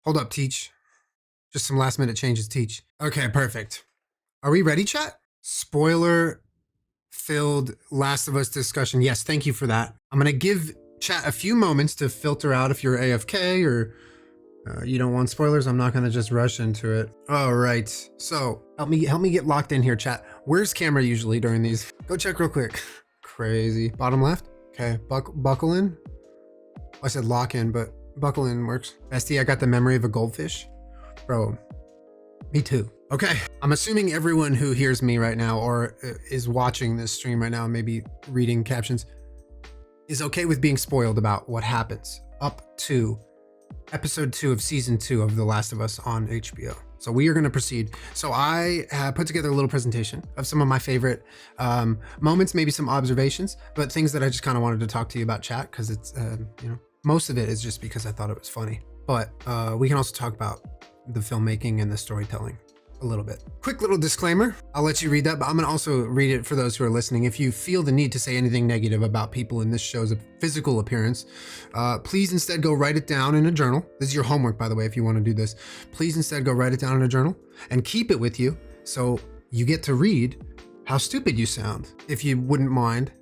Hold up, Teach. Just some last minute changes, Teach. Okay, perfect. Are we ready, chat? Spoiler filled Last of Us discussion. Yes, thank you for that. I'm going to give chat a few moments to filter out if you're AFK or you don't want spoilers. I'm not going to just rush into it. All right. So help me get locked in here, chat. Where's camera usually during these? Go check real quick. Crazy. Bottom left. Okay. Buckle in. I said lock in, but buckle in works. Bestie, I got the memory of a goldfish. Bro, me too. Okay. I'm assuming everyone who hears me right now or is watching this stream right now, maybe reading captions, is okay with being spoiled about what happens up to episode 2 of season 2 of The Last of Us on HBO. So we are going to proceed. So I have put together a little presentation of some of my favorite moments, maybe some observations, but things that I just kind of wanted to talk to you about, chat, because it's, most of it is just because I thought it was funny. But we can also talk about the filmmaking and the storytelling a little bit. Quick little disclaimer. I'll let you read that, but I'm going to also read it for those who are listening. If you feel the need to say anything negative about people in this show's physical appearance, please instead go write it down in a journal. This is your homework, by the way, if you want to do this. Please instead go write it down in a journal and keep it with you so you get to read how stupid you sound. If you wouldn't mind.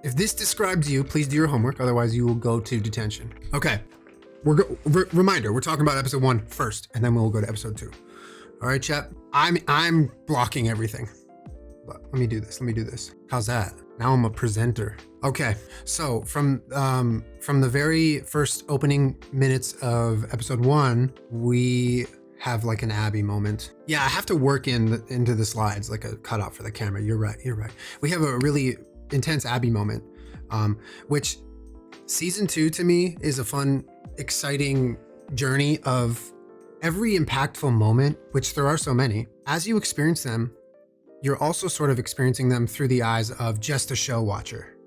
If this describes you, please do your homework. Otherwise, you will go to detention. Okay. Reminder, we're talking about episode 1 first, and then we'll go to episode 2. All right, chat. I'm blocking everything. But let me do this. How's that? Now I'm a presenter. Okay. So from the very first opening minutes of episode 1, we have like an Abby moment. Yeah, I have to work into the slides like a cutout for the camera. You're right. We have a really intense Abby moment, which season 2 to me is a fun, exciting journey of every impactful moment, which there are so many. As you experience them, you're also sort of experiencing them through the eyes of just a show watcher,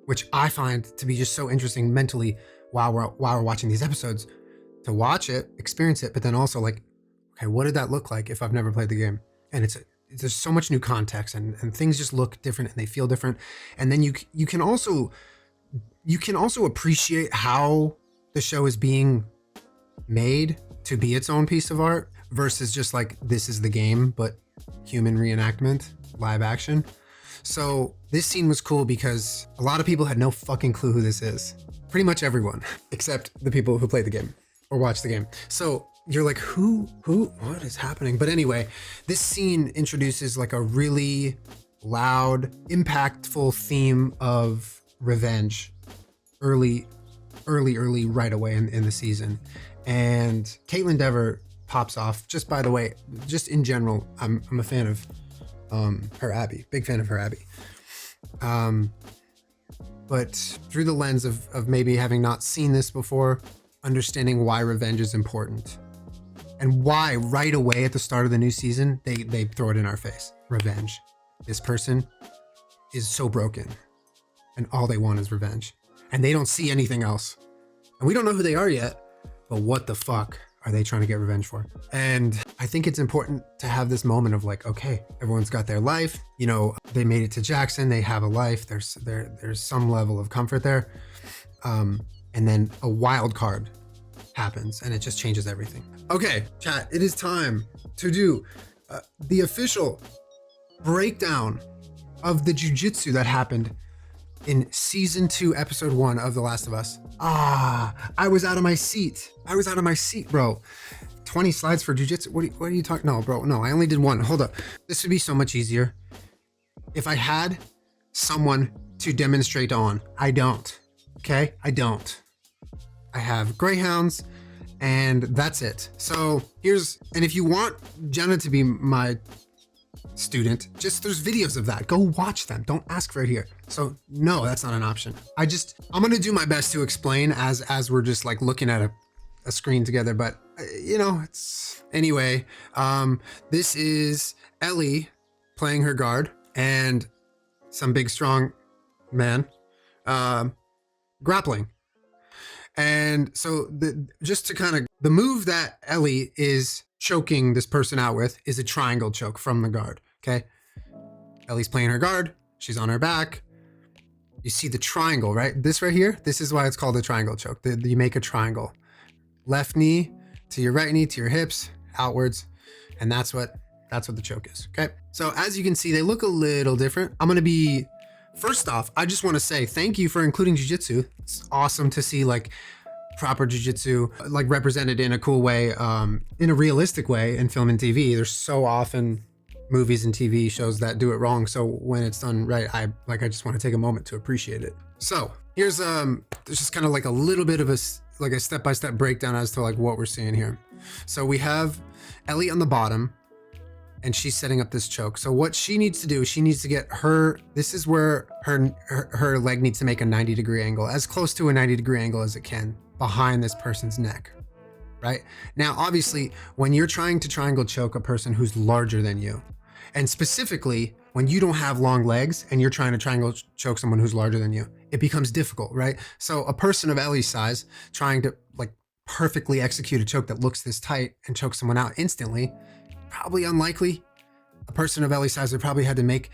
which I find to be just so interesting mentally while we're watching these episodes, to watch it, experience it, but then also like, okay, what did that look like if I've never played the game? And there's so much new context and things just look different and they feel different. And then you can also appreciate how the show is being made to be its own piece of art versus just like, this is the game, but human reenactment, live action. So this scene was cool because a lot of people had no fucking clue who this is. Pretty much everyone, except the people who play the game or watch the game. So you're like, who, what is happening? But anyway, this scene introduces like a really loud, impactful theme of revenge early right away in the season. And Caitlin Dever pops off. Just by the way, just in general, I'm a fan of her Abby, big fan of her Abby. But through the lens of maybe having not seen this before, understanding why revenge is important and why right away at the start of the new season, they throw it in our face. Revenge. This person is so broken and all they want is revenge and they don't see anything else. And we don't know who they are yet, but what the fuck are they trying to get revenge for? And I think it's important to have this moment of like, okay, everyone's got their life. You know, they made it to Jackson. They have a life. There's some level of comfort there. And then a wild card happens and it just changes everything. Okay, chat, it is time to do the official breakdown of the Jiu Jitsu that happened in season 2, episode 1 of The Last of Us. I was out of my seat, bro. 20 slides for Jiu Jitsu. What are you talking? No, bro. No, I only did 1. Hold up. This would be so much easier if I had someone to demonstrate on. I don't. Okay? I don't. I have greyhounds and that's it. So and if you want Jenna to be my student, just there's videos of that. Go watch them. Don't ask for it here. So no, that's not an option. I'm going to do my best to explain as we're just like looking at a screen together, but anyway, this is Ellie playing her guard and some big strong man grappling. And so the move that Ellie is choking this person out with is a triangle choke from the guard. Okay. Ellie's playing her guard. She's on her back. You see the triangle, right? This right here, this is why it's called a triangle choke. You make a triangle. Left knee, to your right knee, to your hips, outwards. And that's what the choke is. Okay. So as you can see, they look a little different. First off, I just want to say thank you for including jiu-jitsu. It's awesome to see like proper jiu-jitsu like represented in a cool way, in a realistic way in film and TV. There's so often movies and TV shows that do it wrong. So when it's done right, I just want to take a moment to appreciate it. So here's there's just kind of like a little bit of a step-by-step breakdown as to like what we're seeing here. So we have Ellie on the bottom, and she's setting up this choke. So what she needs to do, she needs to get this is where her leg needs to make a 90-degree angle, as close to a 90-degree angle as it can, behind this person's neck, right? Now, obviously, when you're trying to triangle choke a person who's larger than you, and specifically when you don't have long legs and you're trying to triangle choke someone who's larger than you, it becomes difficult, right? So a person of Ellie's size trying to like perfectly execute a choke that looks this tight and choke someone out instantly, probably unlikely. A person of Ellie's size would probably had to make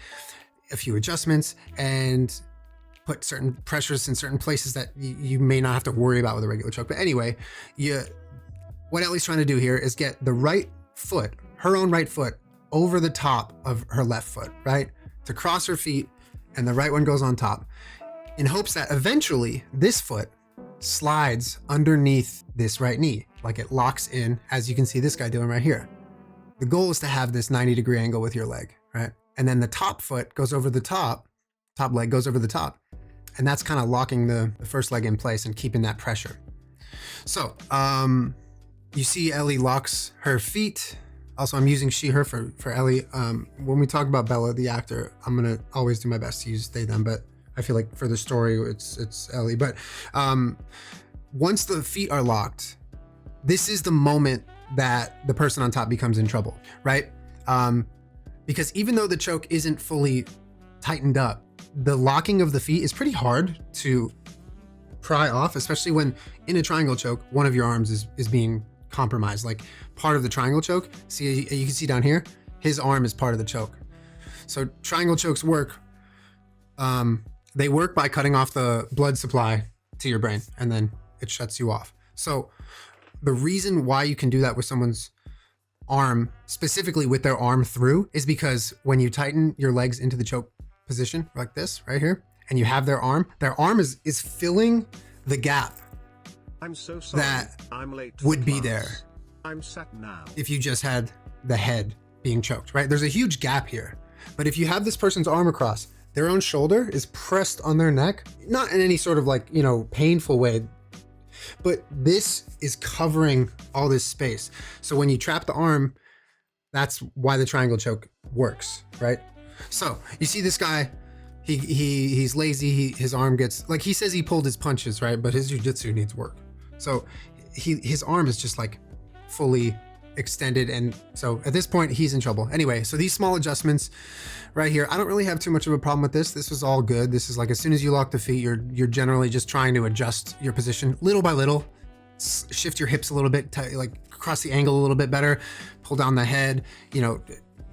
a few adjustments and put certain pressures in certain places that you may not have to worry about with a regular choke. But anyway, what Ellie's trying to do here is get the right foot, her own right foot, over the top of her left foot, right? To cross her feet, and the right one goes on top, in hopes that eventually this foot slides underneath this right knee, like it locks in, as you can see this guy doing right here. The goal is to have this 90-degree angle with your leg, right? And then the top foot goes over the top leg goes over the top. And that's kind of locking the first leg in place and keeping that pressure. So you see Ellie locks her feet. Also, I'm using she, her for Ellie. When we talk about Bella, the actor, I'm going to always do my best to use they, them, but I feel like for the story, it's Ellie. But once the feet are locked, this is the moment that the person on top becomes in trouble, right? Because even though the choke isn't fully tightened up, the locking of the feet is pretty hard to pry off, especially when in a triangle choke, one of your arms is being compromised. Like part of the triangle choke, see, you can see down here, his arm is part of the choke. So triangle chokes work. They work by cutting off the blood supply to your brain, and then it shuts you off. So the reason why you can do that with someone's arm, specifically with their arm through, is because when you tighten your legs into the choke position like this right here, and you have their arm is filling the gap I'm so sorry. that I'm late would be class. there I'm set now. if you just had the head being choked, right? There's a huge gap here. But if you have this person's arm across, their own shoulder is pressed on their neck, not in any sort of like, painful way, but this is covering all this space. So when you trap the arm, that's why the triangle choke works, right? So you see this guy, he's lazy. His arm gets, like he says he pulled his punches, right? But his jiu-jitsu needs work. So his arm is just like fully extended. And so at this point he's in trouble. Anyway, so these small adjustments right here, I don't really have too much of a problem with this. This was all good. This is like, as soon as you lock the feet, you're generally just trying to adjust your position little by little, shift your hips a little bit, like cross the angle a little bit better, pull down the head,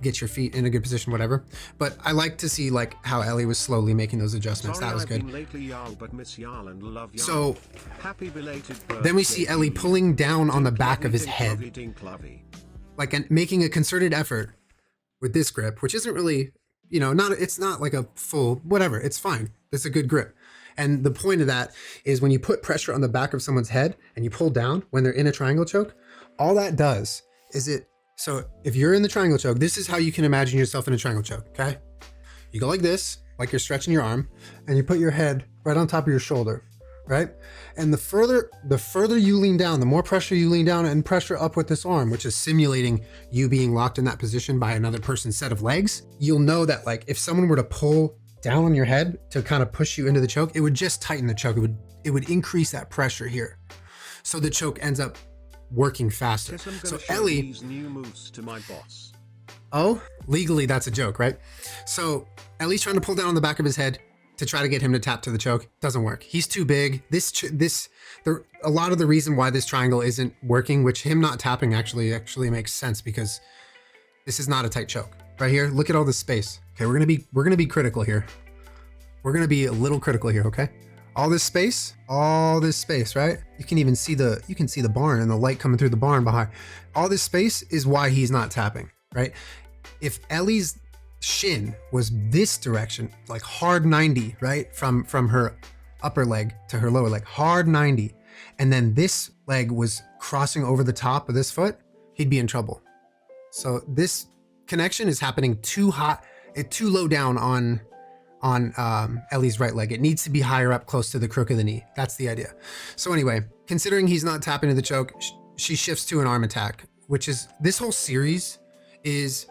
get your feet in a good position, whatever. But I like to see like how Ellie was slowly making those adjustments. Sorry, that was I've good. been lately, y'all, but miss y'all and love y'all. So happy belated then we see Ellie pulling down on the back of his head, like making a concerted effort with this grip, which isn't really, it's not like a full, whatever, it's fine. It's a good grip. And the point of that is when you put pressure on the back of someone's head and you pull down when they're in a triangle choke, all that does is so if you're in the triangle choke, this is how you can imagine yourself in a triangle choke, okay? You go like this, like you're stretching your arm, and you put your head right on top of your shoulder, right? And the further you lean down, the more pressure you lean down and pressure up with this arm, which is simulating you being locked in that position by another person's set of legs, you'll know that like if someone were to pull down on your head to kind of push you into the choke, it would just tighten the choke. It would increase that pressure here. So the choke ends up working faster. So Ellie, these new moves to my boss. Oh, legally that's a joke, right? So Ellie's trying to pull down on the back of his head to try to get him to tap to the choke. Doesn't work. He's too big. A lot of the reason why this triangle isn't working, which him not tapping actually makes sense, because this is not a tight choke. Right here, look at all this space. Okay, we're gonna be critical here. We're gonna be a little critical here, okay? all this space, right? You can even see the barn and the light coming through the barn behind. All this space is why he's not tapping, right? If Ellie's shin was this direction, like hard 90, right? From her upper leg to her lower leg, hard 90. And then this leg was crossing over the top of this foot, he'd be in trouble. So this connection is happening too low down on Ellie's right leg. It needs to be higher up, close to the crook of the knee. That's the idea. So anyway, considering he's not tapping to the choke, she shifts to an arm attack, which is, this whole series is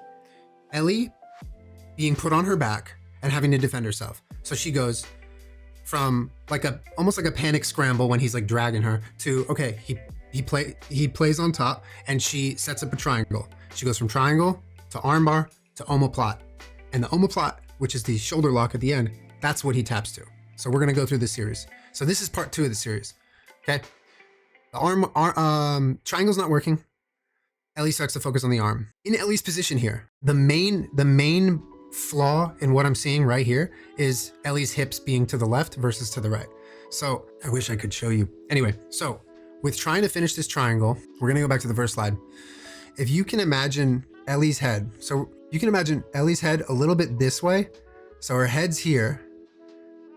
Ellie being put on her back and having to defend herself. So she goes from almost like a panic scramble when he's like dragging her to, okay, he plays on top and she sets up a triangle. She goes from triangle to armbar to omoplot. And the omoplot, which is the shoulder lock at the end, that's what he taps to. So we're gonna go through this series. So this is part 2 of the series, okay? The triangle's not working. Ellie starts to focus on the arm. In Ellie's position here, the main flaw in what I'm seeing right here is Ellie's hips being to the left versus to the right. So I wish I could show you. Anyway, so with trying to finish this triangle, we're gonna go back to the first slide. If you can imagine Ellie's head, so you can imagine Ellie's head a little bit this way. So her head's here,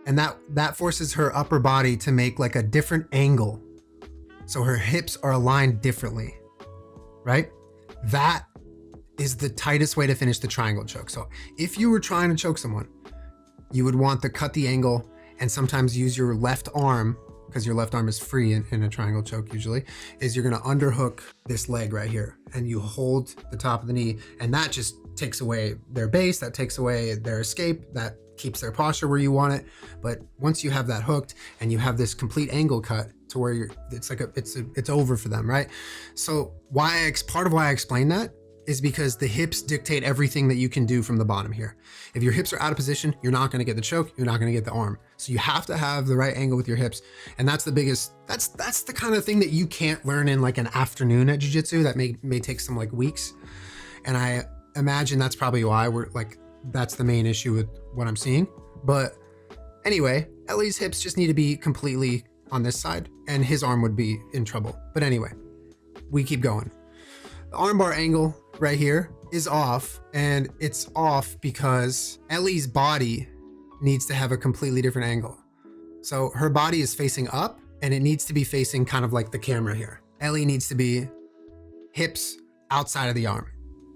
and that forces her upper body to make like a different angle. So her hips are aligned differently, right? That is the tightest way to finish the triangle choke. So if you were trying to choke someone, you would want to cut the angle and sometimes use your left arm, because your left arm is free in a triangle choke usually, is you're gonna underhook this leg right here and you hold the top of the knee, and that just takes away their base, that takes away their escape, that keeps their posture where you want it. But once you have that hooked and you have this complete angle cut to where it's over for them, right? So part of why I explained that is because the hips dictate everything that you can do from the bottom here. If your hips are out of position, you're not gonna get the choke, you're not gonna get the arm. So you have to have the right angle with your hips. And that's the biggest, that's the kind of thing that you can't learn in like an afternoon at jiu-jitsu. That may take some like weeks. And I imagine that's probably why that's the main issue with what I'm seeing. But anyway, Ellie's hips just need to be completely on this side and his arm would be in trouble. But anyway, we keep going. The armbar angle right here is off, and it's off because Ellie's body needs to have a completely different angle. So her body is facing up and it needs to be facing kind of like the camera here. Ellie needs to be hips outside of the arm,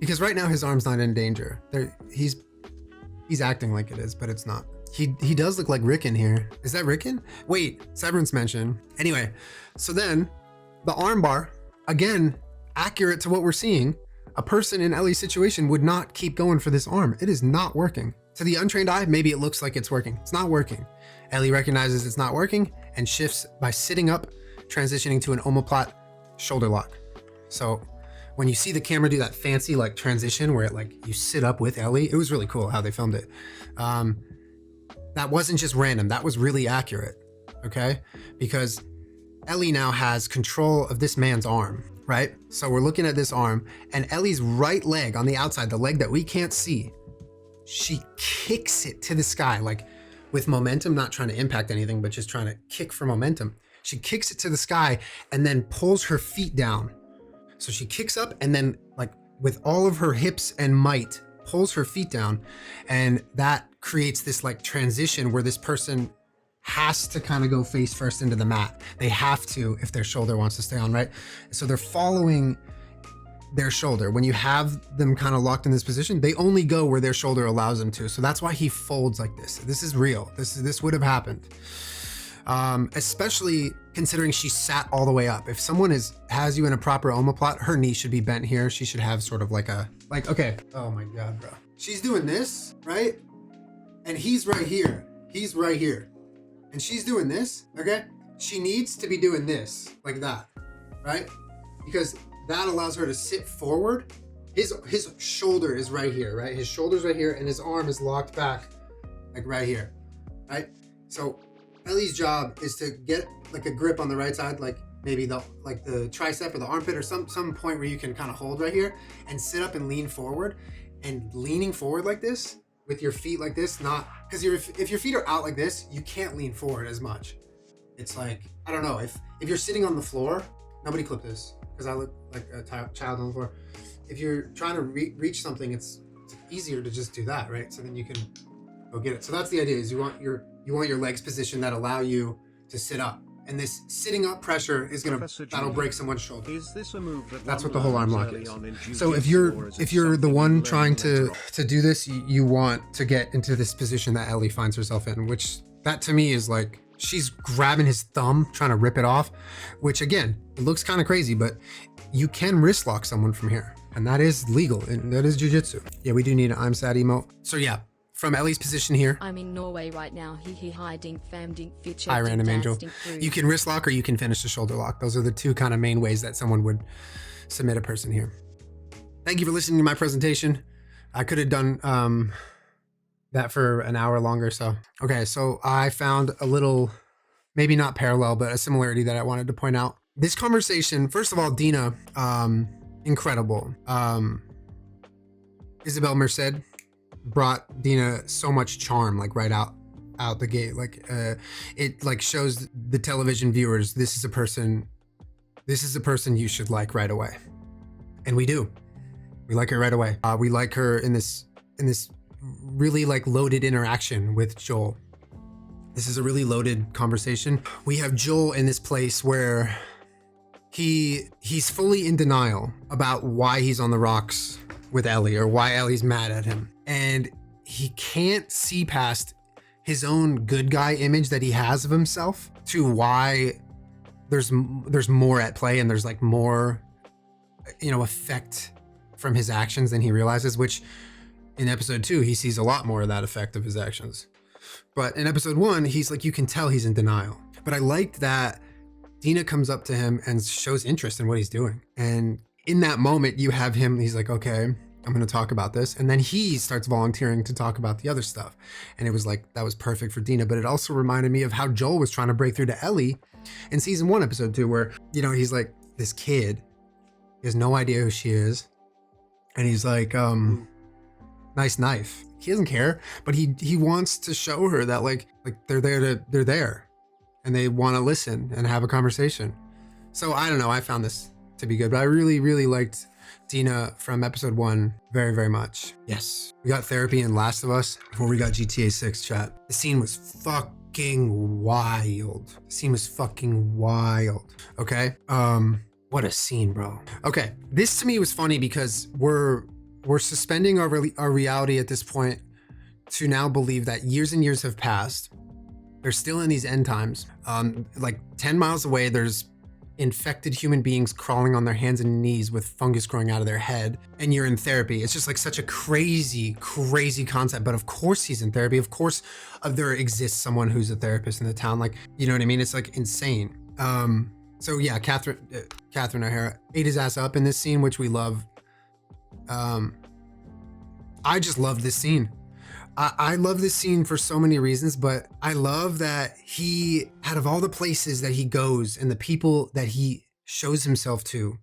because right now his arm's not in danger. He's acting like it is, but it's not. He does look like Rickon here. Is that Rickon? Wait, Severance mention. Anyway, so then the armbar, again, accurate to what we're seeing, a person in Ellie's situation would not keep going for this arm. It is not working. To the untrained eye, maybe it looks like it's working. It's not working. Ellie recognizes it's not working and shifts by sitting up, transitioning to an omoplot shoulder lock. So when you see the camera do that fancy like transition where it like you sit up with Ellie, it was really cool how they filmed it. That wasn't just random, that was really accurate, okay? Because Ellie now has control of this man's arm, right? So we're looking at this arm, and Ellie's right leg on the outside, the leg that we can't see, she kicks it to the sky, like with momentum, not trying to impact anything, but just trying to kick for momentum. She kicks it to the sky and then pulls her feet down. So she kicks up and then like with all of her hips and might pulls her feet down, and that creates this like transition where this person has to kind of go face first into the mat. They have to if their shoulder wants to stay on, right? So they're following their shoulder. When you have them kind of locked in this position, they only go where their shoulder allows them to. So that's why he folds like this. This is real. This would have happened. Especially considering she sat all the way up. If someone has you in a proper omoplot, her knee should be bent here. She should have sort of okay. Oh my God, bro. She's doing this, right? And he's right here. He's right here. And she's doing this, okay? She needs to be doing this, like that, right? Because that allows her to sit forward. His shoulder is right here, right? His shoulder's right here and his arm is locked back, like right here, right? So Ellie's job is to get like a grip on the right side, like maybe the tricep or the armpit or some point where you can kind of hold right here and sit up and lean forward. And leaning forward like this with your feet like this, not because if your feet are out like this, you can't lean forward as much. It's like, I don't know, if you're sitting on the floor, nobody clip this because I look like a child on the floor. If you're trying to reach something, it's easier to just do that, right? So then you can go get it. So that's the idea, is you want your legs positioned that allow you to sit up. And this sitting up pressure is that'll break someone's shoulder. Is this a move that's what the whole arm lock is. So if you're the one trying to do this, you want to get into this position that Ellie finds herself in, which that to me is like, she's grabbing his thumb, trying to rip it off, which again, it looks kind of crazy, but you can wrist lock someone from here. And that is legal, and that is jiu-jitsu. Yeah, we do need an I'm sad emote. So yeah, from Ellie's position here. I'm in Norway right now. He hiding, famding, future. Hi, random angel. You can wrist lock or you can finish the shoulder lock. Those are the two kind of main ways that someone would submit a person here. Thank you for listening to my presentation. I could have done that for an hour longer. So, okay. So I found a little, maybe not parallel, but a similarity that I wanted to point out. This conversation, first of all, Dina, incredible. Isabel Merced brought Dina so much charm, like right out the gate. Like it like shows the television viewers, this is a person you should like right away. And we do. We like her right away. We like her in this really like loaded interaction with Joel. This is a really loaded conversation. We have Joel in this place where he's fully in denial about why he's on the rocks with Ellie or why Ellie's mad at him. And he can't see past his own good guy image that he has of himself to why there's more at play, and there's like more, effect from his actions than he realizes, which in episode 2, he sees a lot more of that effect of his actions. But in episode 1, he's like, you can tell he's in denial. But I liked that Dina comes up to him and shows interest in what he's doing. And in that moment, you have him, he's like, okay, I'm going to talk about this. And then he starts volunteering to talk about the other stuff. And it was like, that was perfect for Dina. But it also reminded me of how Joel was trying to break through to Ellie in season 1, episode 2, where, he's like, this kid, he has no idea who she is. And he's like, nice knife. He doesn't care, but he wants to show her that like they're there and they want to listen and have a conversation. So I don't know, I found this to be good, but I really, really liked Dina from episode 1 very, very much. Yes. We got therapy in Last of Us before we got GTA 6, chat. The scene was fucking wild. Okay. What a scene, bro. Okay. This to me was funny because we're suspending our reality at this point to now believe that years and years have passed. They're still in these end times. Like 10 miles away, there's infected human beings crawling on their hands and knees with fungus growing out of their head, and you're in therapy. It's just like such a crazy, crazy concept. But of course he's in therapy. Of course there exists someone who's a therapist in the town. Like, you know what I mean? It's like insane. So yeah, Catherine O'Hara ate his ass up in this scene, which we love. I just love this scene. I love this scene for so many reasons, but I love that he, out of all the places that he goes and the people that he shows himself to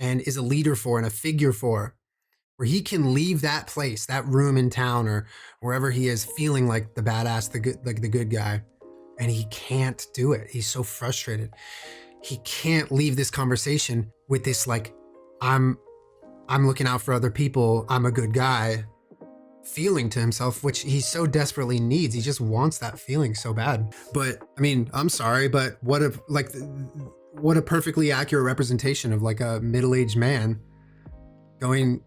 and is a leader for and a figure for, where he can leave that place, that room in town or wherever he is, feeling like the badass, the good guy, and he can't do it. He's so frustrated. He can't leave this conversation with this like, I'm looking out for other people, I'm a good guy feeling to himself, which he so desperately needs. He just wants that feeling so bad. But I mean, I'm sorry, but what a perfectly accurate representation of like a middle-aged man going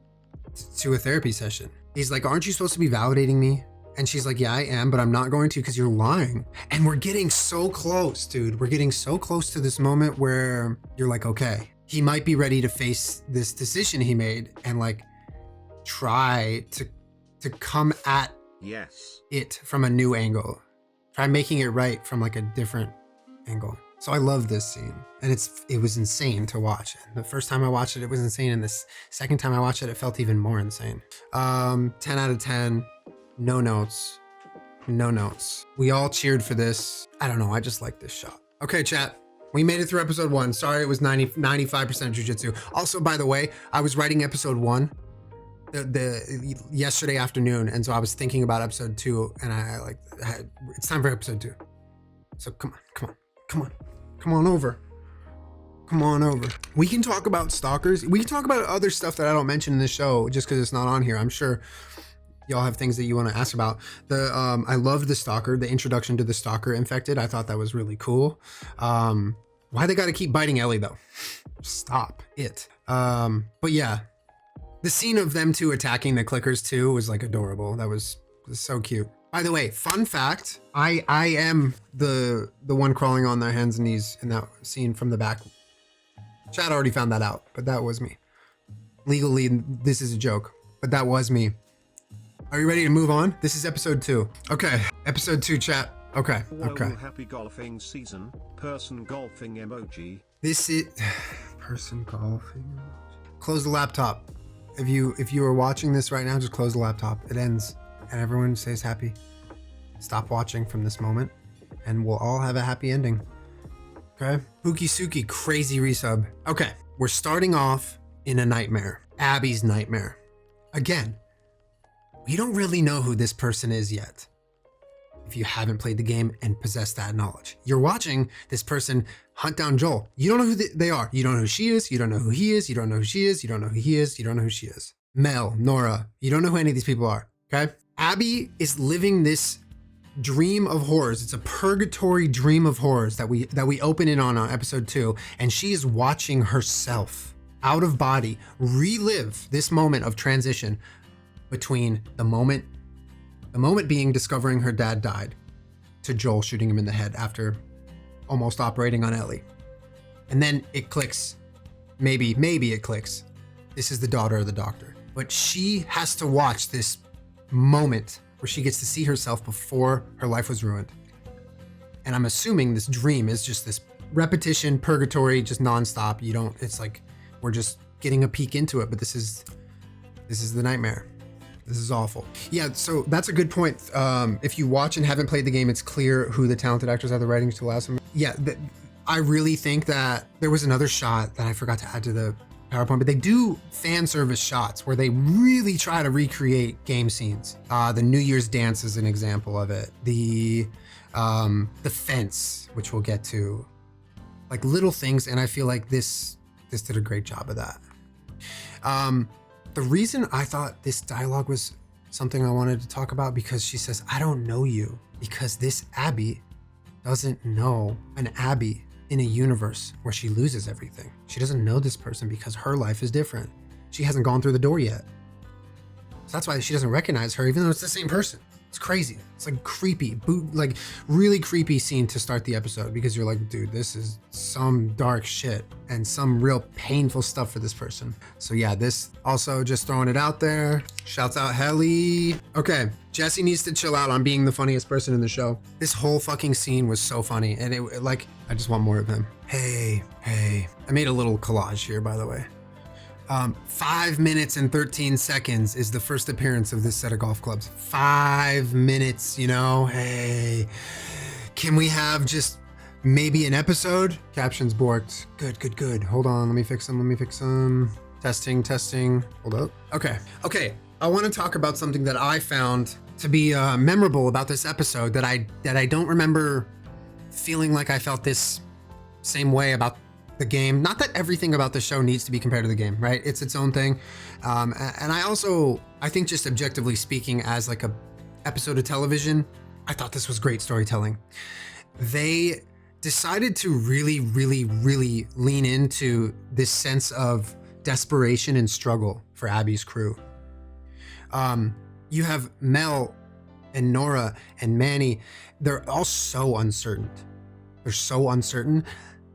to a therapy session. He's like, aren't you supposed to be validating me? And she's like, yeah, I am, but I'm not going to because you're lying. And we're getting so close, dude. We're getting so close to this moment where you're like, okay, he might be ready to face this decision he made and like try to come at it from a new angle. Try making it right from like a different angle. So I love this scene, and it was insane to watch. The first time I watched it, it was insane, and the second time I watched it, it felt even more insane. 10 out of 10. No notes. We all cheered for this. I don't know, I just like this shot. Okay, chat. We made it through episode 1. Sorry, it was 95% jiu-jitsu. Also, by the way, I was writing episode 1 the yesterday afternoon, and so I was thinking about episode 2, and I like it's time for episode 2. So come on over. Come on over. We can talk about stalkers. We can talk about other stuff that I don't mention in the show just because it's not on here. I'm sure y'all have things that you want to ask about. I loved the stalker, the introduction to the stalker infected. I thought that was really cool. Why they got to keep biting Ellie though? Stop it. But yeah, the scene of them two attacking the clickers too was like adorable. That was so cute. By the way, fun fact, I am the one crawling on their hands and knees in that scene from the back. Chad already found that out, but that was me. Legally, this is a joke, but that was me. Are you ready to move on? This is episode 2. Okay, episode 2, chat. Okay. Whoa, happy golfing season. Person golfing emoji. This is person golfing. Close the laptop. If you are watching this right now, just close the laptop. It ends, and everyone stays happy. Stop watching from this moment, and we'll all have a happy ending. Okay. Pookie Suki, crazy resub. Okay, we're starting off in a nightmare. Abby's nightmare. Again, we don't really know who this person is yet. If you haven't played the game and possess that knowledge, you're watching this person hunt down Joel. You don't know who they are. You don't know who she is. You don't know who he is. You don't know who she is. You don't know who he is. You don't know who she is. Mel, Nora, you don't know who any of these people are. Okay. Abby is living this dream of horrors. It's a purgatory dream of horrors that we open in on episode 2, and she is watching herself out of body relive this moment of transition between the moment being discovering her dad died to Joel shooting him in the head after almost operating on Ellie. And then it clicks. Maybe it clicks. This is the daughter of the doctor. But she has to watch this moment where she gets to see herself before her life was ruined. And I'm assuming this dream is just this repetition, purgatory, just nonstop. It's like we're just getting a peek into it, but this is the nightmare. This is awful. Yeah, so that's a good point. If you watch and haven't played the game, it's clear who the talented actors are, the writings to allow some. Yeah, I really think that there was another shot that I forgot to add to the PowerPoint, but they do fan service shots where they really try to recreate game scenes. The New Year's dance is an example of it. The fence, which we'll get to, like little things, and I feel like this did a great job of that. The reason I thought this dialogue was something I wanted to talk about, because she says, "I don't know you," because this Abby doesn't know an Abby in a universe where she loses everything. She doesn't know this person because her life is different. She hasn't gone through the door yet. So that's why she doesn't recognize her, even though it's the same person. It's crazy. It's like creepy, like really creepy scene to start the episode, because you're like, dude, this is some dark shit and some real painful stuff for this person. So yeah, this also just throwing it out there. Shouts out Helly. Okay, Jesse needs to chill out on being the funniest person in the show. This whole fucking scene was so funny, and it like, I just want more of him. Hey. I made a little collage here, by the way. 5 minutes and 13 seconds is the first appearance of this set of golf clubs. 5 minutes, hey, can we have just maybe an episode? Captions borked. Good. Hold on, let me fix them. Testing. Hold up. Okay. I want to talk about something that I found to be memorable about this episode that I don't remember feeling like I felt this same way about the game. Not that everything about the show needs to be compared to the game, right? It's its own thing. And I think just objectively speaking, as like a episode of television, I thought this was great storytelling. They decided to really lean into this sense of desperation and struggle for Abby's crew. You have Mel and Nora and Manny. They're all so uncertain.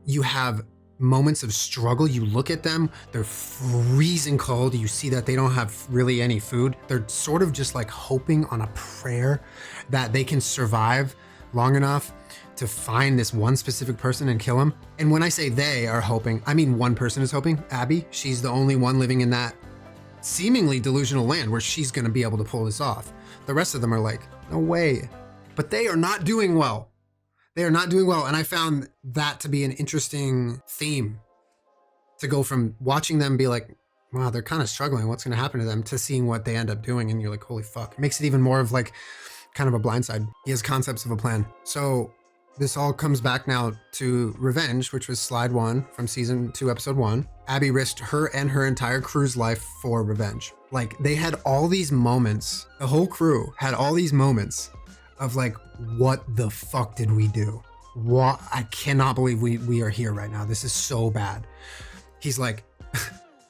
You have moments of struggle. You look at them, they're freezing cold. You see that they don't have really any food. They're sort of just like hoping on a prayer that they can survive long enough to find this one specific person and kill him. And when I say they are hoping, I mean one person is hoping, Abby. She's the only one living in that seemingly delusional land where she's going to be able to pull this off. The rest of them are like, no way. But they are not doing well. And I found that to be an interesting theme, to go from watching them be like, wow, they're kind of struggling. What's going to happen to them, to seeing what they end up doing. And you're like, holy fuck. It makes it even more of like kind of a blindside. He has concepts of a plan. So this all comes back now to Revenge, which was slide 1 from season 2, episode 1. Abby risked her and her entire crew's life for revenge. Like, they had all these moments, the whole crew had all these moments of like, what the fuck did we do? What? I cannot believe we are here right now. This is so bad. He's like,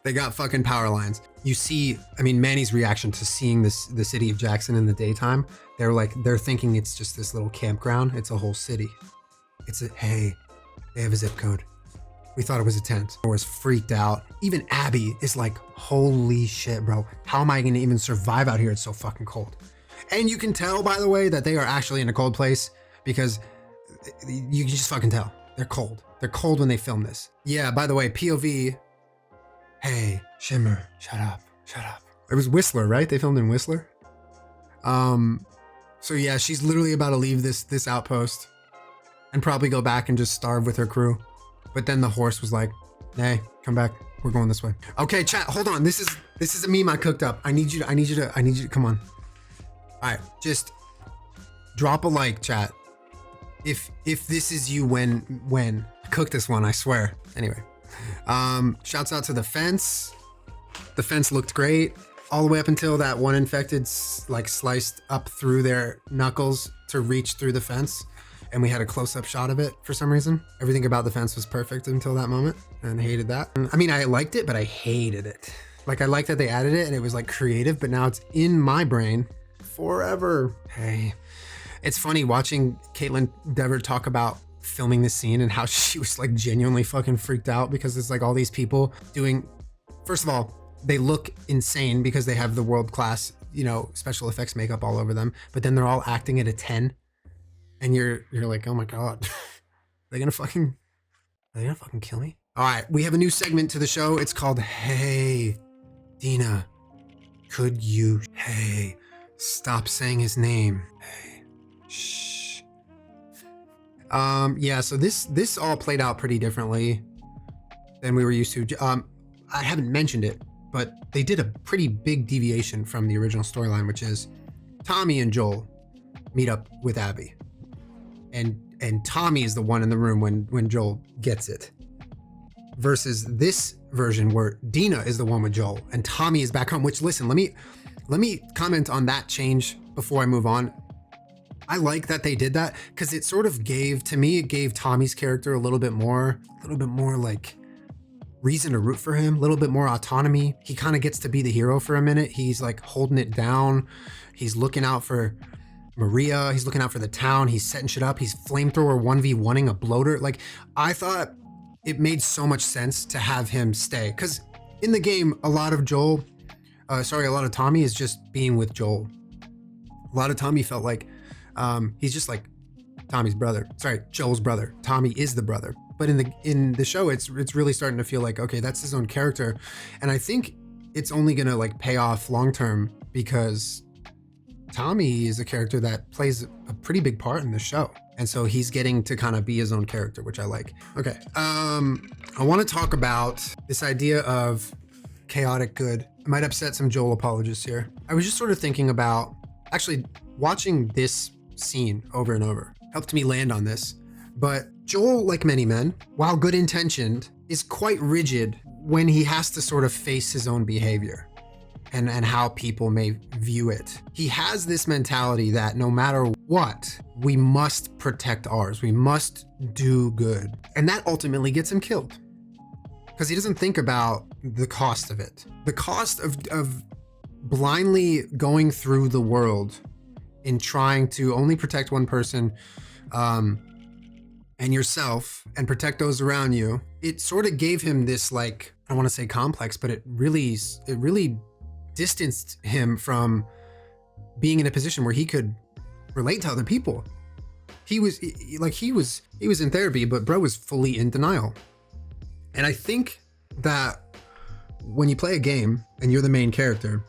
they got fucking power lines. You see, I mean, Manny's reaction to seeing the city of Jackson in the daytime, they're thinking it's just this little campground. It's a whole city. Hey, they have a zip code. We thought it was a tent. I was freaked out. Even Abby is like, holy shit, bro. How am I going to even survive out here? It's so fucking cold. And you can tell, by the way, that they are actually in a cold place because you can just fucking tell. They're cold. They're cold when they film this. Yeah, by the way, POV. Hey, Shimmer, shut up. It was Whistler, right? They filmed in Whistler. So yeah, she's literally about to leave this outpost and probably go back and just starve with her crew. But then the horse was like, hey, come back. We're going this way. Okay, chat, hold on. This is a meme I cooked up. I need you to come on. All right, just drop a like, chat. If this is you when I cook this one, I swear. Anyway, shouts out to the fence. The fence looked great all the way up until that one infected like sliced up through their knuckles to reach through the fence. And we had a close-up shot of it for some reason. Everything about the fence was perfect until that moment, and I hated that. I mean, I liked it, but I hated it. Like, I liked that they added it and it was like creative, but now it's in my brain forever. Hey, it's funny watching Caitlin Dever talk about filming this scene and how she was like genuinely fucking freaked out because it's like all these people doing, first of all, they look insane because they have the world-class, you know, special effects makeup all over them, but then they're all acting at a 10. And you're like, oh my God, they're gonna fucking kill me? All right, we have a new segment to the show. It's called, Hey, Dina, could you, hey, stop saying his name. Hey, shh. Yeah, so this all played out pretty differently than we were used to. I haven't mentioned it, but they did a pretty big deviation from the original storyline, which is Tommy and Joel meet up with Abby. And Tommy is the one in the room when Joel gets it. Versus this version where Dina is the one with Joel and Tommy is back home, which, listen, let me comment on that change before I move on. I like that they did that because it sort of gave Tommy's character a little bit more like reason to root for him, a little bit more autonomy. He kind of gets to be the hero for a minute. He's like holding it down. He's looking out for Maria, he's looking out for the town, he's setting shit up, he's flamethrower 1v1ing a bloater. Like, I thought it made so much sense to have him stay, because in the game, a lot of Tommy is just being with Joel. A lot of Tommy felt like he's just like Tommy's brother. Sorry, Joel's brother. Tommy is the brother. But in the show, it's really starting to feel like, okay, that's his own character. And I think it's only gonna like pay off long term because Tommy is a character that plays a pretty big part in the show. And so he's getting to kind of be his own character, which I like. Okay. I want to talk about this idea of chaotic good. I might upset some Joel apologists here. I was just sort of thinking about actually watching this scene over and over helped me land on this. But Joel, like many men, while good intentioned, is quite rigid when he has to sort of face his own behavior and how people may view it. He has this mentality that no matter what, we must protect ours. We must do good. And that ultimately gets him killed because he doesn't think about the cost of it. The cost of blindly going through the world in trying to only protect one person and yourself and protect those around you. It sort of gave him this, like, I don't want to say complex, but it really distanced him from being in a position where he could relate to other people. He was in therapy, but bro was fully in denial. And I think that when you play a game and you're the main character,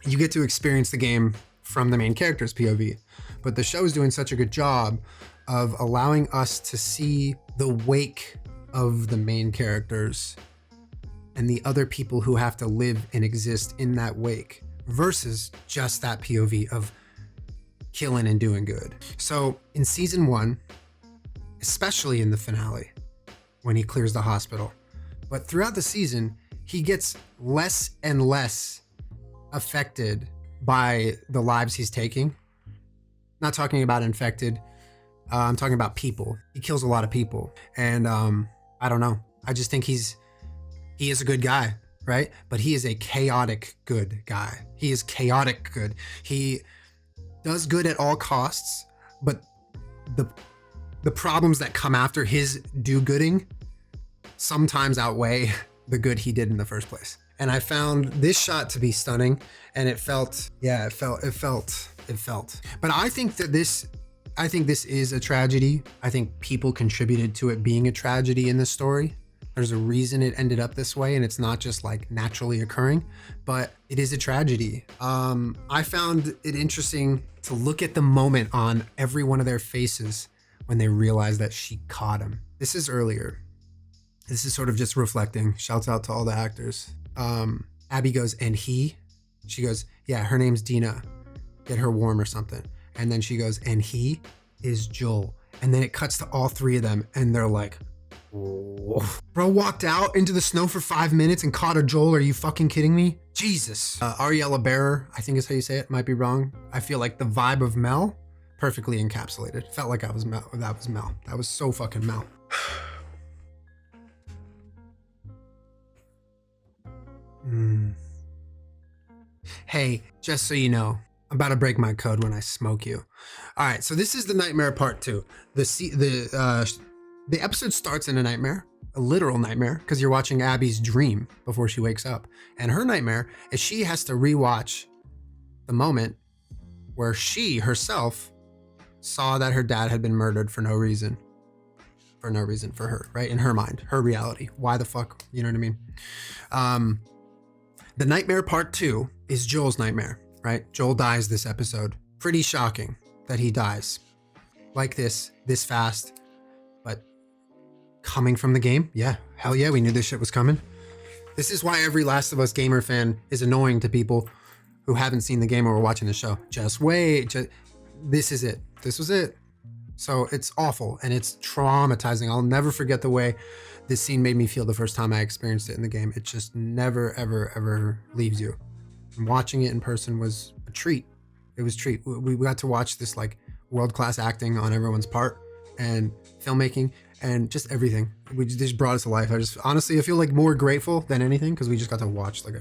you get to experience the game from the main character's POV. But the show is doing such a good job of allowing us to see the wake of the main characters and the other people who have to live and exist in that wake versus just that POV of killing and doing good. So in season 1, especially in the finale, when he clears the hospital, but throughout the season, he gets less and less affected by the lives he's taking. Not talking about infected, I'm talking about people. He kills a lot of people, and I don't know. I just think he is a good guy, right? But he is a chaotic good guy. He is chaotic good. He does good at all costs, but the problems that come after his do-gooding sometimes outweigh the good he did in the first place. And I found this shot to be stunning, and it felt. But I think this is a tragedy. I think people contributed to it being a tragedy in this story. There's a reason it ended up this way, and it's not just like naturally occurring, but it is a tragedy. I found it interesting to look at the moment on every one of their faces when they realized that she caught him. This is earlier. This is sort of just reflecting. Shouts out to all the actors. Abby goes, and he? She goes, yeah, her name's Dina. Get her warm or something. And then she goes, and he is Joel. And then it cuts to all three of them, and they're like, whoa. Bro walked out into the snow for 5 minutes and caught a Joel. Are you fucking kidding me? Jesus. Ariella Bearer, I think is how you say it. Might be wrong. I feel like the vibe of Mel perfectly encapsulated. Felt like I was Mel. That was Mel. That was so fucking Mel. Hey, just so you know, I'm about to break my code when I smoke you. All right, so this is the nightmare part 2. The episode starts in a nightmare, a literal nightmare, because you're watching Abby's dream before she wakes up. And her nightmare is she has to rewatch the moment where she herself saw that her dad had been murdered for no reason. For no reason for her, right? In her mind, her reality. Why the fuck? You know what I mean? The nightmare part 2 is Joel's nightmare, right? Joel dies this episode. Pretty shocking that he dies like this fast, but coming from the game. Yeah, hell yeah, we knew this shit was coming. This is why every Last of Us gamer fan is annoying to people who haven't seen the game or were watching the show. Just wait. This is it. This was it. So it's awful and it's traumatizing. I'll never forget the way this scene made me feel the first time I experienced it in the game. It just never, ever, ever leaves you. And watching it in person was a treat. It was a treat. We got to watch this like world-class acting on everyone's part and filmmaking and just everything. We just brought us to life. I feel like more grateful than anything because we just got to watch like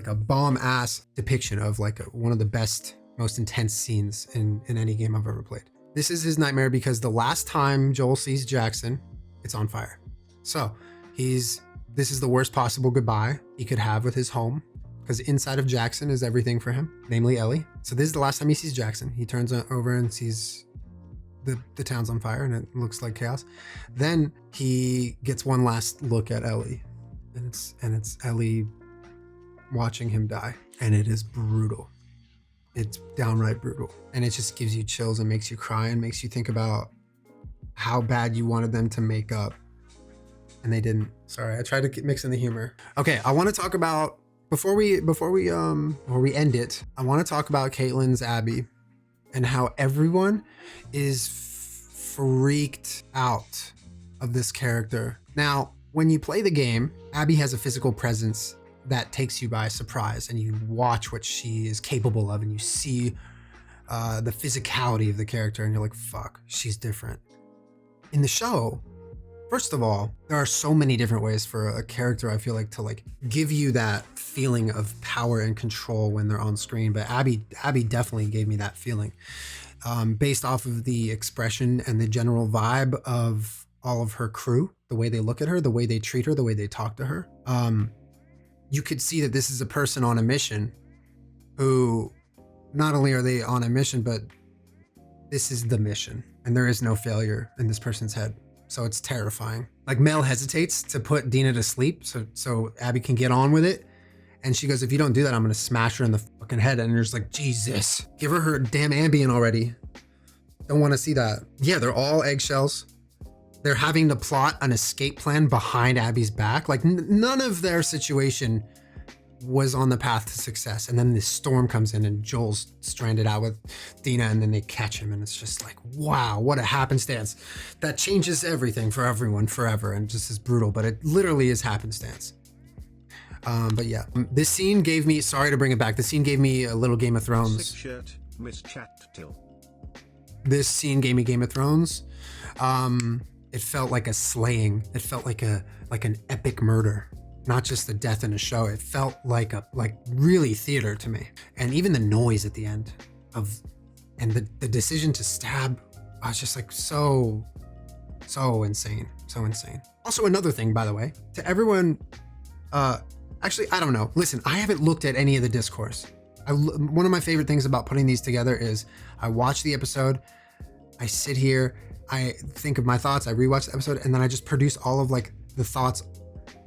a bomb-ass depiction of like one of the best, most intense scenes in any game I've ever played. This is his nightmare because the last time Joel sees Jackson, it's on fire. So this is the worst possible goodbye he could have with his home because inside of Jackson is everything for him, namely Ellie. So this is the last time he sees Jackson. He turns over and sees the town's on fire and it looks like chaos. Then he gets one last look at Ellie and it's Ellie watching him die. And it is brutal. It's downright brutal. And it just gives you chills and makes you cry and makes you think about how bad you wanted them to make up. And they didn't. Sorry, I tried to mix in the humor. Okay, I want to talk about, before we end it, I want to talk about Caitlin's Abby and how everyone is freaked out of this character. Now, when you play the game, Abby has a physical presence that takes you by surprise and you watch what she is capable of and you see the physicality of the character and you're like, fuck, she's different. In the show, first of all, there are so many different ways for a character, I feel like, to like give you that feeling of power and control when they're on screen. But Abby definitely gave me that feeling based off of the expression and the general vibe of all of her crew, the way they look at her, the way they treat her, the way they talk to her. You could see that this is a person on a mission who not only are they on a mission, but this is the mission and there is no failure in this person's head. So it's terrifying. Like Mel hesitates to put Dina to sleep so Abby can get on with it. And she goes, if you don't do that, I'm going to smash her in the fucking head. And you're just like, Jesus, give her damn Ambien already. Don't want to see that. Yeah, they're all eggshells. they're having to plot an escape plan behind Abby's back. Like none of their situation was on the path to success. And then this storm comes in and Joel's stranded out with Dina and then they catch him. And it's just like, wow, what a happenstance. That changes everything for everyone forever and just is brutal, but it literally is happenstance. But yeah, this scene gave me, sorry to bring it back, the scene gave me a little Game of Thrones. Sick shirt, Miss Chat Till. This scene gave me Game of Thrones. It felt like a slaying. It felt like an epic murder. Not just the death in a show. It felt like really theater to me. And even the noise at the end and the decision to stab, I was just like so insane. So insane. Also another thing, by the way, to everyone, actually, I don't know. Listen, I haven't looked at any of the discourse. One of my favorite things about putting these together is I watch the episode, I sit here, I think of my thoughts, I rewatch the episode, and then I just produce all of like the thoughts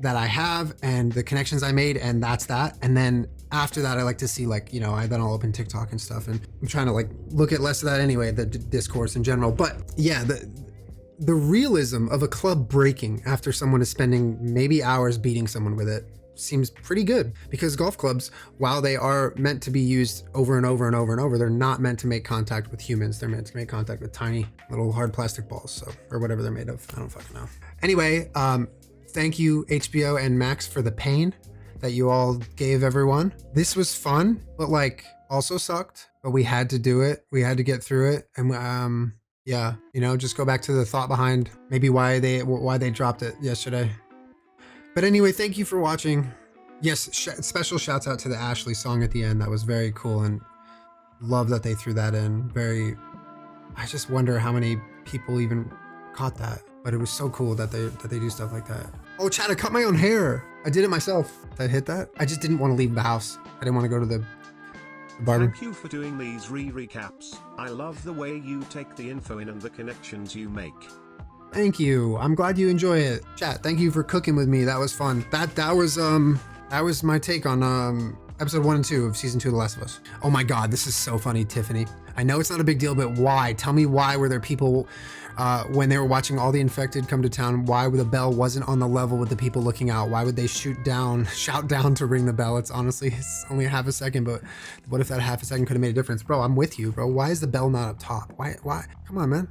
that I have and the connections I made, and that's that. And then after that, I like to see like, then I'll open TikTok and stuff, and I'm trying to like look at less of that anyway, the discourse in general. But yeah, the realism of a club breaking after someone is spending maybe hours beating someone with it seems pretty good, because golf clubs, while they are meant to be used over and over and over and over, they're not meant to make contact with humans. They're meant to make contact with tiny little hard plastic balls, or whatever they're made of. I don't fucking know. Anyway, thank you HBO and Max for the pain that you all gave everyone. This was fun, but like also sucked, but we had to do it. We had to get through it. And yeah, just go back to the thought behind maybe why they dropped it yesterday. But anyway, thank you for watching. Yes, special shouts out to the Ashley song at the end. That was very cool, and love that they threw that in. I just wonder how many people even caught that, but it was so cool that they do stuff like that. Oh, Chad, I cut my own hair. I did it myself. Did I hit that? I just didn't want to leave the house. I didn't want to go to the barber. Thank you for doing these recaps. I love the way you take the info in and the connections you make. Thank you. I'm glad you enjoy it. Chat, thank you for cooking with me. That was fun. That was my take on episode 1 and 2 of season 2 of The Last of Us. Oh my God, this is so funny, Tiffany. I know it's not a big deal, but why? Tell me why were there people when they were watching all the infected come to town, why the bell wasn't on the level with the people looking out? Why would they shout down to ring the bell? It's only a half a second, but what if that half a second could have made a difference? Bro, I'm with you, bro. Why is the bell not up top? Why? Come on, man.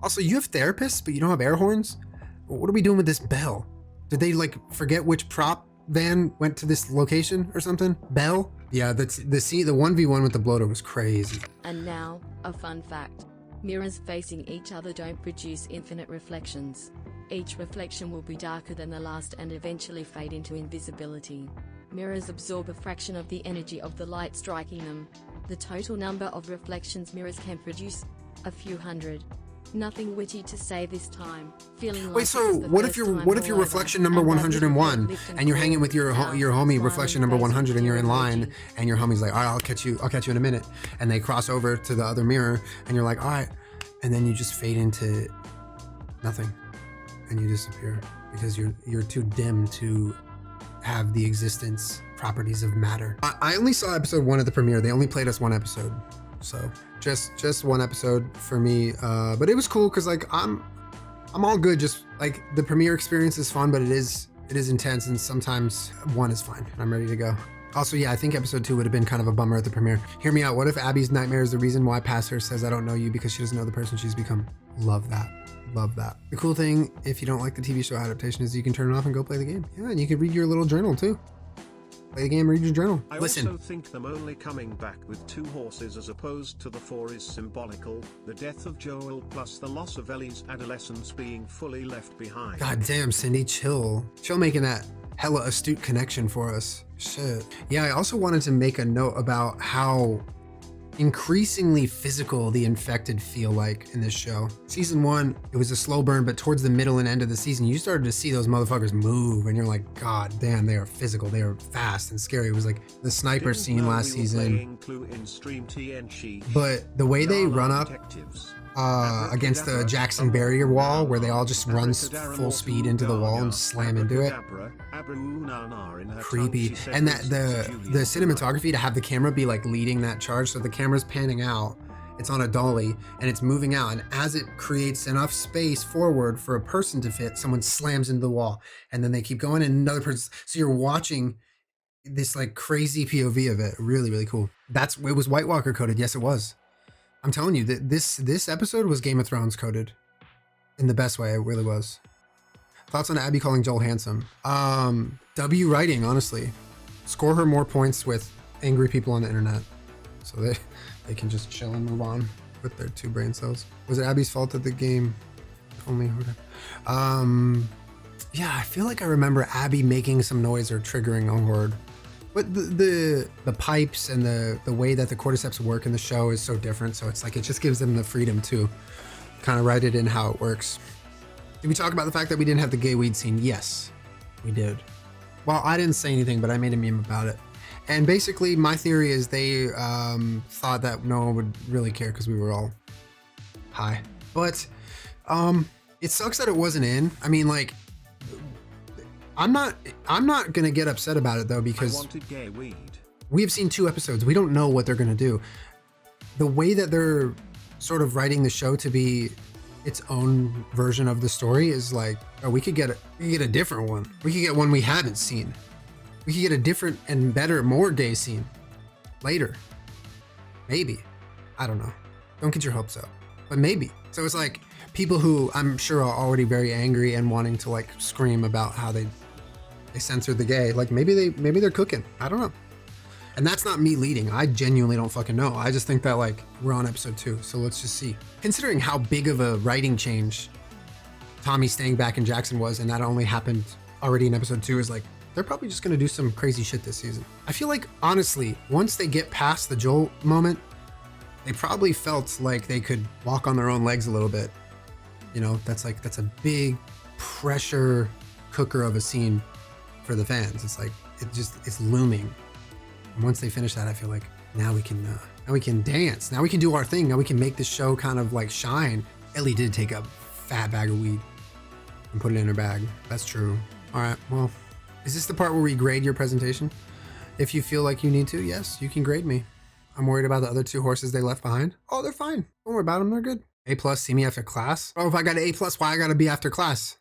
Also, you have therapists, but you don't have air horns? What are we doing with this bell? Did they like forget which prop van went to this location or something? Bell? Yeah, the 1v1 with the bloater was crazy. And now, a fun fact. Mirrors facing each other don't produce infinite reflections. Each reflection will be darker than the last and eventually fade into invisibility. Mirrors absorb a fraction of the energy of the light striking them. The total number of reflections mirrors can produce? A few hundred. Nothing witty to say this time. Feeling like wait, so what if you're reflection number 101 and you're hanging with your homie reflection number 100 and you're in line and your homie's like, all right, I'll catch you in a minute, and they cross over to the other mirror and you're like, all right, and then you just fade into nothing and you disappear because you're too dim to have the existence properties of matter. I only saw episode 1 at the premiere. They only played us 1 episode. So just 1 episode for me, but it was cool because like I'm all good. Just like the premiere experience is fun, but it is intense, and sometimes 1 is fine and I'm ready to go. Also, yeah, I think episode 2 would have been kind of a bummer at the premiere. Hear me out. What if Abby's nightmare is the reason why Pastor says I don't know you because she doesn't know the person she's become? Love that. The cool thing, if you don't like the TV show adaptation, is you can turn it off and go play the game. Yeah, and you can read your little journal too. Play the game, read your journal. I also think them only coming back with 2 horses as opposed to the 4 is symbolical. The death of Joel plus the loss of Ellie's adolescence being fully left behind. God damn, Cindy, chill making that hella astute connection for us. Shit. Yeah, I also wanted to make a note about how increasingly physical the infected feel like in this show. Season 1, it was a slow burn, but towards the middle and end of the season, you started to see those motherfuckers move, and you're like, God damn, they are physical. They are fast and scary. It was like the sniper scene last season. But the way they run up against the Jackson barrier wall, where they all just run full speed into the wall and slam into it. Creepy. And that the cinematography, to have the camera be like leading that charge, so the camera's panning out It's on a dolly and it's moving out. And as it creates enough space forward for a person to fit, someone slams into the wall and then they keep going and another person. So you're watching this like crazy POV of it. Really, really cool. It was White Walker coded. Yes, it was. I'm telling you that this episode was Game of Thrones coded in the best way. It really was. Thoughts on Abby calling Joel handsome? W writing, honestly. Score her more points with angry people on the internet so they can just chill and move on with their 2 brain cells. Was it Abby's fault that the game only heard her? Yeah, I feel like I remember Abby making some noise or triggering a horde. But the pipes and the way that the cordyceps work in the show is so different. So it's like, it just gives them the freedom to kind of write it in how it works. Did we talk about the fact that we didn't have the gay weed scene? Yes, we did. Well, I didn't say anything, but I made a meme about it. And basically my theory is they thought that no one would really care because we were all high. But it sucks that it wasn't in. I mean, like, I'm not gonna get upset about it though, because I wanted gay weed. We have seen 2 episodes. We don't know what they're gonna do. The way that they're sort of writing the show to be its own version of the story is like, oh, we could get a different one. We could get one we haven't seen. We could get a different and better, more gay scene later. Maybe. I don't know. Don't get your hopes up. But maybe. So it's like people who I'm sure are already very angry and wanting to like scream about how they censored the gay. Like maybe they're cooking. I don't know. And that's not me leading. I genuinely don't fucking know. I just think that like we're on episode 2. So let's just see. Considering how big of a writing change Tommy staying back in Jackson was, and that only happened already in episode 2, is like, they're probably just gonna do some crazy shit this season. I feel like, honestly, once they get past the Joel moment, they probably felt like they could walk on their own legs a little bit. You know, that's a big pressure cooker of a scene for the fans. It's like, it's looming. And once they finish that, I feel like now we can dance. Now we can do our thing. Now we can make this show kind of like shine. Ellie did take a fat bag of weed and put it in her bag. That's true. All right, well, is this the part where we grade your presentation? If you feel like you need to, yes, you can grade me. I'm worried about the other 2 horses they left behind. Oh, they're fine. Don't worry about them. They're good. A+, see me after class. Oh, if I got an A+, why I gotta be after class?